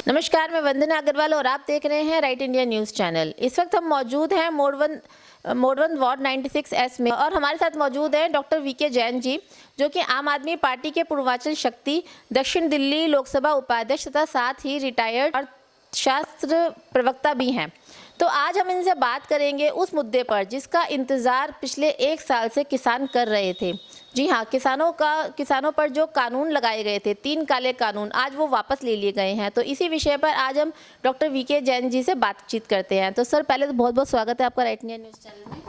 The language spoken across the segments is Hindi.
नमस्कार, मैं वंदना अग्रवाल और आप देख रहे हैं राइट इंडिया न्यूज़ चैनल। इस वक्त हम मौजूद हैं मोड वन वार्ड 96S में और हमारे साथ मौजूद हैं डॉक्टर वीके जैन जी, जो कि आम आदमी पार्टी के पूर्वांचल शक्ति दक्षिण दिल्ली लोकसभा उपाध्यक्ष तथा साथ ही रिटायर्ड अर्थशास्त्र प्रवक्ता भी हैं। तो आज हम इनसे बात करेंगे उस मुद्दे पर जिसका इंतज़ार पिछले 1 साल से किसान कर रहे थे। जी हाँ, किसानों पर जो कानून लगाए गए थे, 3 काले कानून, आज वो वापस ले लिए गए हैं। तो इसी विषय पर आज हम डॉक्टर वीके जैन जी से बातचीत करते हैं। तो सर, पहले तो बहुत बहुत स्वागत है आपका राइट इंडिया न्यूज़ चैनल में।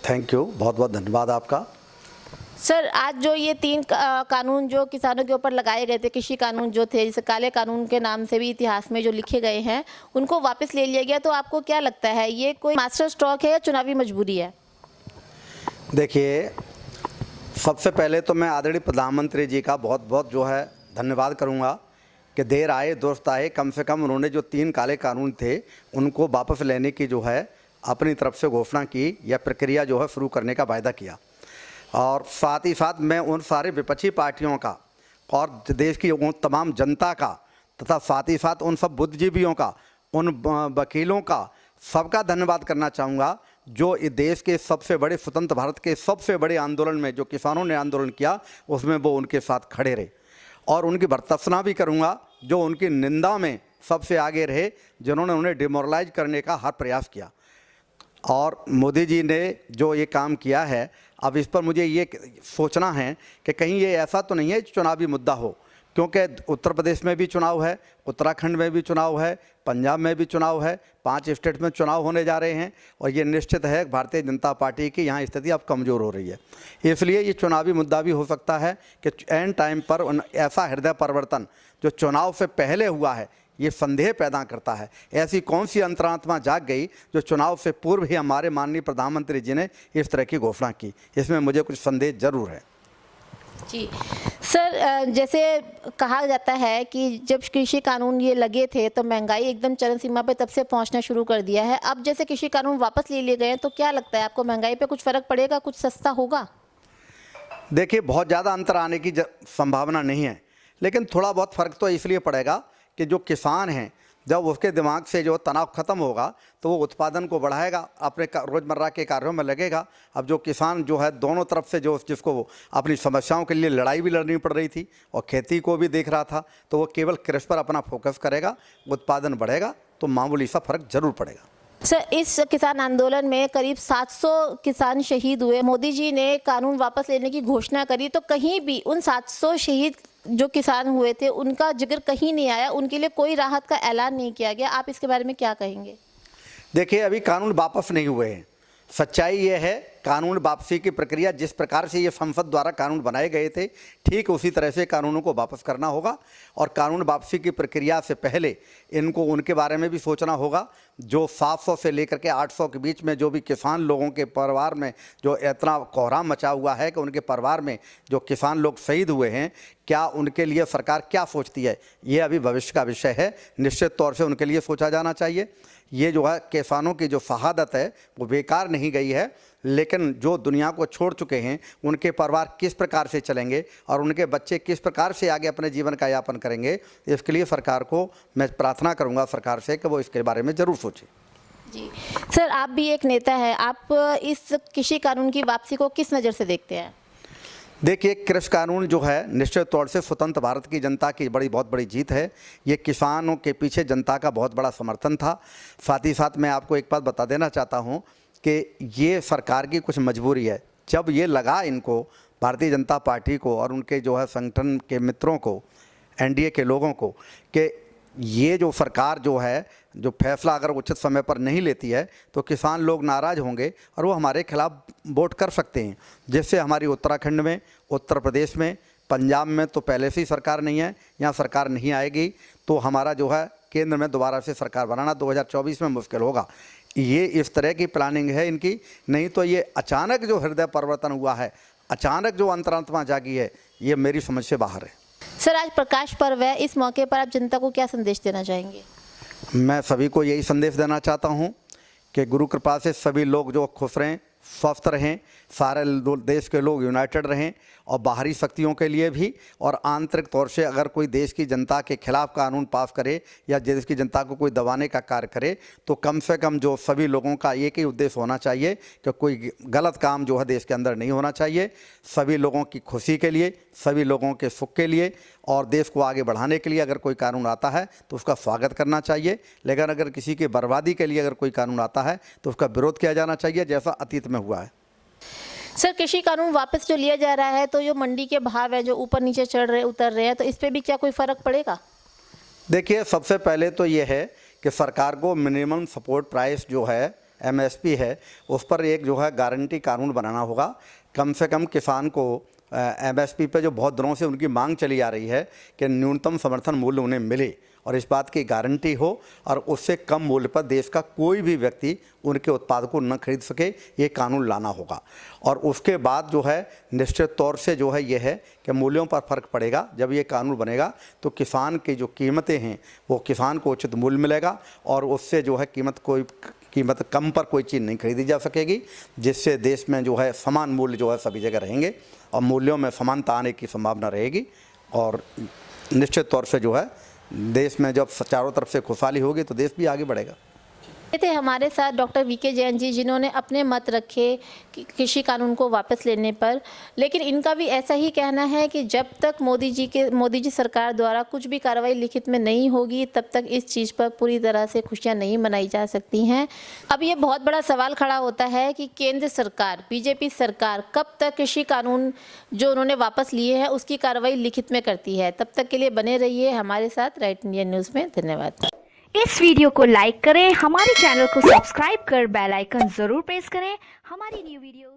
थैंक यू, बहुत बहुत धन्यवाद आपका। सर, आज जो ये 3 कानून जो किसानों के ऊपर लगाए गए थे, कृषि कानून जो थे, जैसे काले कानून के नाम से भी इतिहास में जो लिखे गए हैं, उनको वापस ले लिया गया। तो आपको क्या लगता है, ये कोई मास्टर स्ट्रोक है या चुनावी मजबूरी है? देखिए, सबसे पहले तो मैं आदरणीय प्रधानमंत्री जी का बहुत बहुत जो है धन्यवाद करूंगा कि देर आए दुरुस्त आए। कम से कम उन्होंने जो 3 काले कानून थे उनको वापस लेने की जो है अपनी तरफ से घोषणा की, या प्रक्रिया जो है शुरू करने का वायदा किया। और साथ ही साथ मैं उन सारे विपक्षी पार्टियों का और देश की उन तमाम जनता का तथा साथ ही साथ उन सब बुद्धिजीवियों का, उन वकीलों का, सबका धन्यवाद करना चाहूँगा जो इस देश के सबसे बड़े स्वतंत्र भारत के सबसे बड़े आंदोलन में जो किसानों ने आंदोलन किया उसमें वो उनके साथ खड़े रहे। और उनकी भर्त्सना भी करूँगा जो उनकी निंदा में सबसे आगे रहे, जिन्होंने उन्हें डिमोरलाइज करने का हर प्रयास किया। और मोदी जी ने जो ये काम किया है, अब इस पर मुझे ये सोचना है कि कहीं ये ऐसा तो नहीं है चुनावी मुद्दा हो, क्योंकि उत्तर प्रदेश में भी चुनाव है, उत्तराखंड में भी चुनाव है, पंजाब में भी चुनाव है, 5 स्टेट में चुनाव होने जा रहे हैं। और ये निश्चित है भारतीय जनता पार्टी की यहाँ स्थिति अब कमज़ोर हो रही है, इसलिए ये चुनावी मुद्दा भी हो सकता है कि एंड टाइम पर ऐसा हृदय परिवर्तन जो चुनाव से पहले हुआ है ये संदेह पैदा करता है। ऐसी कौन सी अंतरात्मा जाग गई जो चुनाव से पूर्व ही हमारे माननीय प्रधानमंत्री जी ने इस तरह की घोषणा की, इसमें मुझे कुछ संदेह जरूर है। जी सर, जैसे कहा जाता है कि जब कृषि कानून ये लगे थे तो महंगाई एकदम चरम सीमा पे तब से पहुंचना शुरू कर दिया है। अब जैसे कृषि कानून वापस ले लिए गए हैं तो क्या लगता है आपको, महंगाई पे कुछ फ़र्क पड़ेगा, कुछ सस्ता होगा? देखिए, बहुत ज़्यादा अंतर आने की संभावना नहीं है, लेकिन थोड़ा बहुत फ़र्क तो इसलिए पड़ेगा कि जो किसान हैं जब उसके दिमाग से जो तनाव ख़त्म होगा तो वो उत्पादन को बढ़ाएगा, अपने रोज़मर्रा के कार्यों में लगेगा। अब जो किसान जो है दोनों तरफ से जिसको वो अपनी समस्याओं के लिए लड़ाई भी लड़नी पड़ रही थी और खेती को भी देख रहा था, तो वो केवल कृषि पर अपना फोकस करेगा, उत्पादन बढ़ेगा, तो मामूली सा फर्क जरूर पड़ेगा। सर, इस किसान आंदोलन में करीब 700 किसान शहीद हुए। मोदी जी ने कानून वापस लेने की घोषणा करी तो कहीं भी उन 700 शहीद जो किसान हुए थे उनका जिक्र कहीं नहीं आया, उनके लिए कोई राहत का ऐलान नहीं किया गया। आप इसके बारे में क्या कहेंगे? देखिए, अभी कानून वापस नहीं हुए हैं। सच्चाई ये है, कानून वापसी की प्रक्रिया जिस प्रकार से ये संसद द्वारा कानून बनाए गए थे ठीक उसी तरह से कानूनों को वापस करना होगा। और कानून वापसी की प्रक्रिया से पहले इनको उनके बारे में भी सोचना होगा जो 700 से लेकर के 800 के बीच में जो भी किसान लोगों के परिवार में जो इतना कोहराम मचा हुआ है कि उनके परिवार में जो किसान लोग शहीद हुए हैं, क्या उनके लिए सरकार क्या सोचती है, ये अभी भविष्य का विषय है। निश्चित तौर से उनके लिए सोचा जाना चाहिए। ये जो है किसानों की जो शहादत है वो बेकार नहीं गई है, लेकिन जो दुनिया को छोड़ चुके हैं उनके परिवार किस प्रकार से चलेंगे और उनके बच्चे किस प्रकार से आगे अपने जीवन का यापन करेंगे, इसके लिए सरकार को मैं प्रार्थना करूंगा सरकार से कि वो इसके बारे में ज़रूर सोचे। जी सर, आप भी एक नेता हैं, आप इस कृषि कानून की वापसी को किस नज़र से देखते हैं? देखिए, कृषि कानून जो है निश्चित तौर से स्वतंत्र भारत की जनता की बहुत बड़ी जीत है। ये किसानों के पीछे जनता का बहुत बड़ा समर्थन था। साथ ही साथ मैं आपको एक बात बता देना चाहता हूँ कि ये सरकार की कुछ मजबूरी है। जब ये लगा इनको, भारतीय जनता पार्टी को और उनके जो है संगठन के मित्रों को, एनडीए के लोगों को, कि ये जो सरकार जो है जो फैसला अगर उचित समय पर नहीं लेती है तो किसान लोग नाराज़ होंगे और वो हमारे खिलाफ वोट कर सकते हैं, जिससे हमारी उत्तराखंड में, उत्तर प्रदेश में, पंजाब में तो पहले से ही सरकार नहीं है, यहाँ सरकार नहीं आएगी, तो हमारा जो है केंद्र में दोबारा से सरकार बनाना 2024 में मुश्किल होगा। ये इस तरह की प्लानिंग है इनकी, नहीं तो ये अचानक जो हृदय परिवर्तन हुआ है, अचानक जो अंतरात्मा जागी है, ये मेरी समझ से बाहर है। सर, आज प्रकाश पर्व है, इस मौके पर आप जनता को क्या संदेश देना चाहेंगे? मैं सभी को यही संदेश देना चाहता हूँ कि गुरु कृपा से सभी लोग जो खुश रहें, स्वस्थ रहें, सारे देश के लोग यूनाइटेड रहें, और बाहरी शक्तियों के लिए भी और आंतरिक तौर से अगर कोई देश की जनता के खिलाफ कानून पास करे या देश की जनता को कोई दबाने का कार्य करे, तो कम से कम जो सभी लोगों का एक ही उद्देश्य होना चाहिए कि कोई गलत काम जो है देश के अंदर नहीं होना चाहिए। सभी लोगों की खुशी के लिए, सभी लोगों के सुख के लिए और देश को आगे बढ़ाने के लिए अगर कोई कानून आता है तो उसका स्वागत करना चाहिए, लेकिन अगर किसी की बर्बादी के लिए अगर कोई कानून आता है तो उसका विरोध किया जाना चाहिए, जैसा अतीत में हुआ है। सर, कृषि कानून वापस जो लिया जा रहा है तो जो मंडी के भाव है जो ऊपर नीचे चढ़ रहे उतर रहे हैं, तो इस पे भी क्या कोई फ़र्क पड़ेगा? देखिए, सबसे पहले तो ये है कि सरकार को मिनिमम सपोर्ट प्राइस जो है MSP है उस पर एक जो है गारंटी कानून बनाना होगा। कम से कम किसान को MSP पे जो बहुत दिनों से उनकी मांग चली आ रही है कि न्यूनतम समर्थन मूल्य उन्हें मिले और इस बात की गारंटी हो और उससे कम मूल्य पर देश का कोई भी व्यक्ति उनके उत्पाद को न खरीद सके, ये कानून लाना होगा। और उसके बाद जो है निश्चित तौर से जो है ये है कि मूल्यों पर फ़र्क पड़ेगा। जब ये कानून बनेगा तो किसान की जो कीमतें हैं वो किसान को उचित मूल्य मिलेगा और उससे जो है कीमत कम पर कोई चीज़ नहीं खरीदी जा सकेगी, जिससे देश में जो है समान मूल्य जो है सभी जगह रहेंगे और मूल्यों में समानता आने की संभावना रहेगी। और निश्चित तौर से जो है देश में जब चारों तरफ से खुशहाली होगी तो देश भी आगे बढ़ेगा। ये थे हमारे साथ डॉक्टर वीके जैन जी, जिन्होंने अपने मत रखे कि कृषि कानून को वापस लेने पर, लेकिन इनका भी ऐसा ही कहना है कि जब तक मोदी जी सरकार द्वारा कुछ भी कार्रवाई लिखित में नहीं होगी तब तक इस चीज़ पर पूरी तरह से खुशियां नहीं मनाई जा सकती हैं। अब ये बहुत बड़ा सवाल खड़ा होता है कि केंद्र सरकार, बीजेपी सरकार कब तक कृषि कानून जो उन्होंने वापस लिए हैं उसकी कार्रवाई लिखित में करती है। तब तक के लिए बने रहिए हमारे साथ राइट इंडिया न्यूज़ में। धन्यवाद। इस वीडियो को लाइक करें, हमारे चैनल को सब्सक्राइब कर बेल आइकन जरूर प्रेस करें। हमारी न्यू वीडियो